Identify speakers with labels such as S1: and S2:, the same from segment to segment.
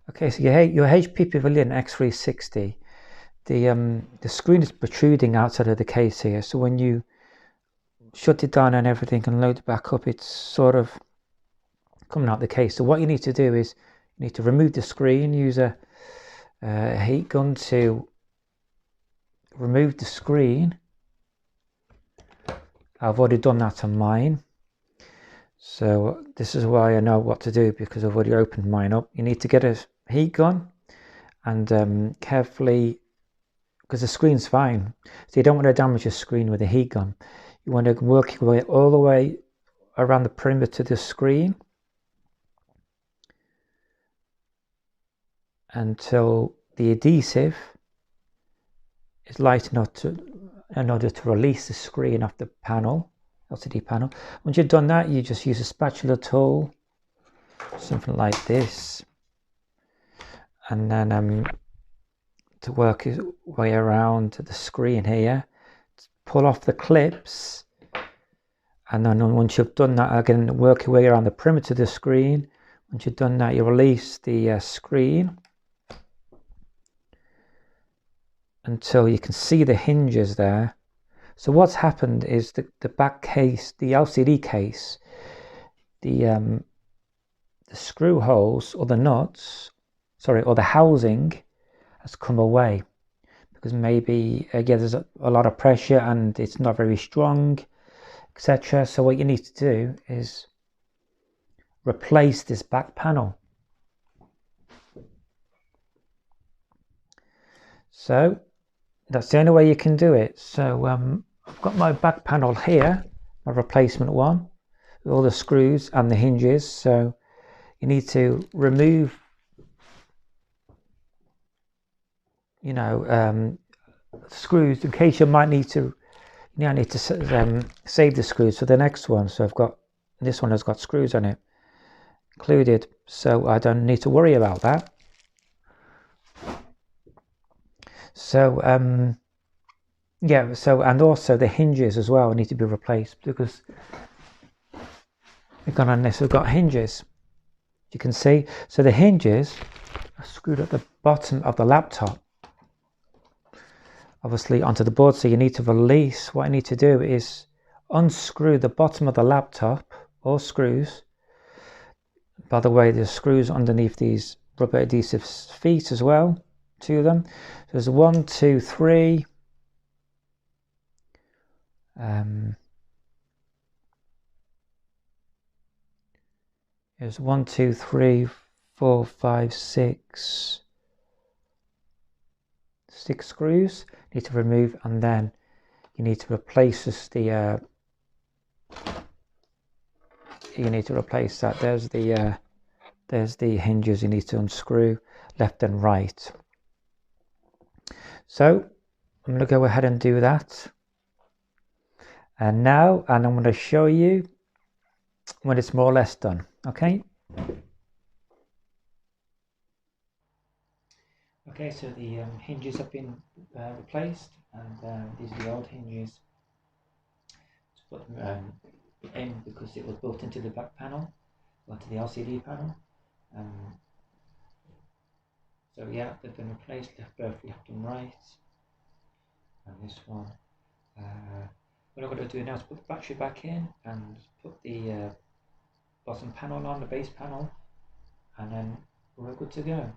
S1: Okay, so your HP Pavilion x360, the screen is protruding outside of the case here. So when you shut it down and everything and load it back up, it's sort of coming out the case. So what you need to do is you need to remove the screen, use a heat gun to remove the screen. I've already done that on mine. So this is why I know what to do, because I've already opened mine up. You need to get a heat gun and carefully, because the screen's fine, so you don't want to damage the screen with a heat gun. You want to work your way all the way around the perimeter of the screen until the adhesive is light enough in order to release the screen off the panel, LCD panel. Once you've done that, you just use a spatula tool, something like this, and then to work his way around the screen here, pull off the clips, and then once you've done that, again work your way around the perimeter of the screen. Once you've done that, you release the screen until you can see the hinges there. So what's happened is the back case, the LCD case, the screw holes or the nuts, or the housing has come away, because maybe there's a lot of pressure and it's not very strong, etc. So what you need to do is replace this back panel. So that's the only way you can do it. So I've got my back panel here, my replacement one, with all the screws and the hinges. So you need to remove, screws in case you might need to. I need to save the screws for the next one. So I've got, this one has got screws on it included, so I don't need to worry about that. So and also the hinges as well need to be replaced, because we've gone on this, we've got hinges, you can see. So the hinges are screwed at the bottom of the laptop, obviously onto the board. So you need to release, what I need to do is unscrew the bottom of the laptop, or screws. By the way, there's screws underneath these rubber adhesive feet as well, two of them. There's 1, 2, 3. There's 1, 2, 3, 4, 5, 6 screws need to remove, and then you need to replace this, you need to replace that. There's the hinges you need to unscrew, left and right. So I'm going to go ahead and do that. And I'm going to show you when it's more or less done. Okay. Okay, so the hinges have been replaced, and these are the old hinges. Just put them in because it was built into the back panel, or to the LCD panel. So yeah, they've been replaced, both left and right. And this one, what I'm going to do now is put the battery back in and put the bottom panel on, the base panel, and then we're good to go.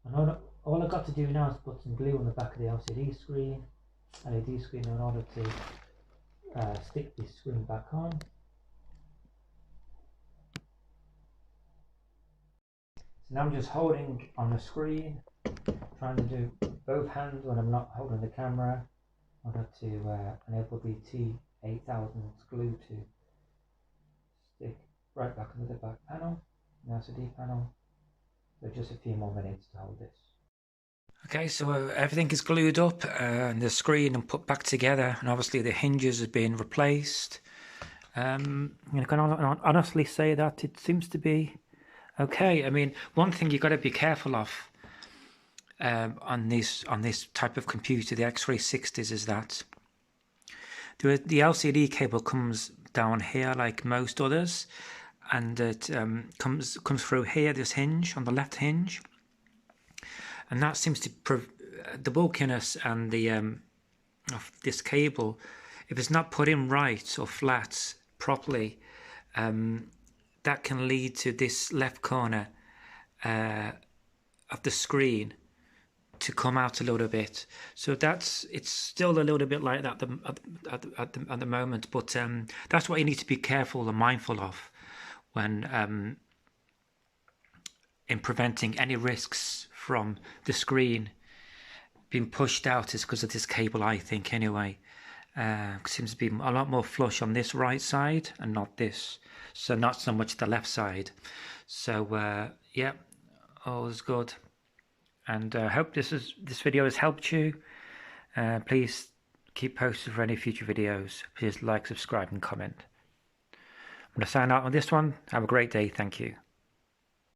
S1: And all I've got to do now is put some glue on the back of the LED screen in order to stick this screen back on. So now I'm just holding on the screen, trying to do both hands when I'm not holding the camera, in order to enable the T8000 glue to stick right back into the back panel, the LCD panel. So just a few more minutes to hold this. Okay, so everything is glued up and the screen and put back together, and obviously the hinges have been replaced. I can honestly say that it seems to be okay. I mean, one thing you've got to be careful of on this type of computer, the x360s, is that the LCD cable comes down here like most others, and it comes through here, this hinge on the left hinge, and that seems to the bulkiness and the of this cable, if it's not put in right or flat properly, that can lead to this left corner of the screen to come out a little bit. So it's still a little bit like that at the moment, but that's what you need to be careful and mindful of when in preventing any risks from the screen being pushed out. Is because of this cable, I think, anyway. Seems to be a lot more flush on this right side and not this, so not so much the left side. So yeah, all is good, and I hope this video has helped you. Please keep posted for any future videos. Please like, subscribe and comment. I'm going to sign out on this one. Have a great day. Thank you.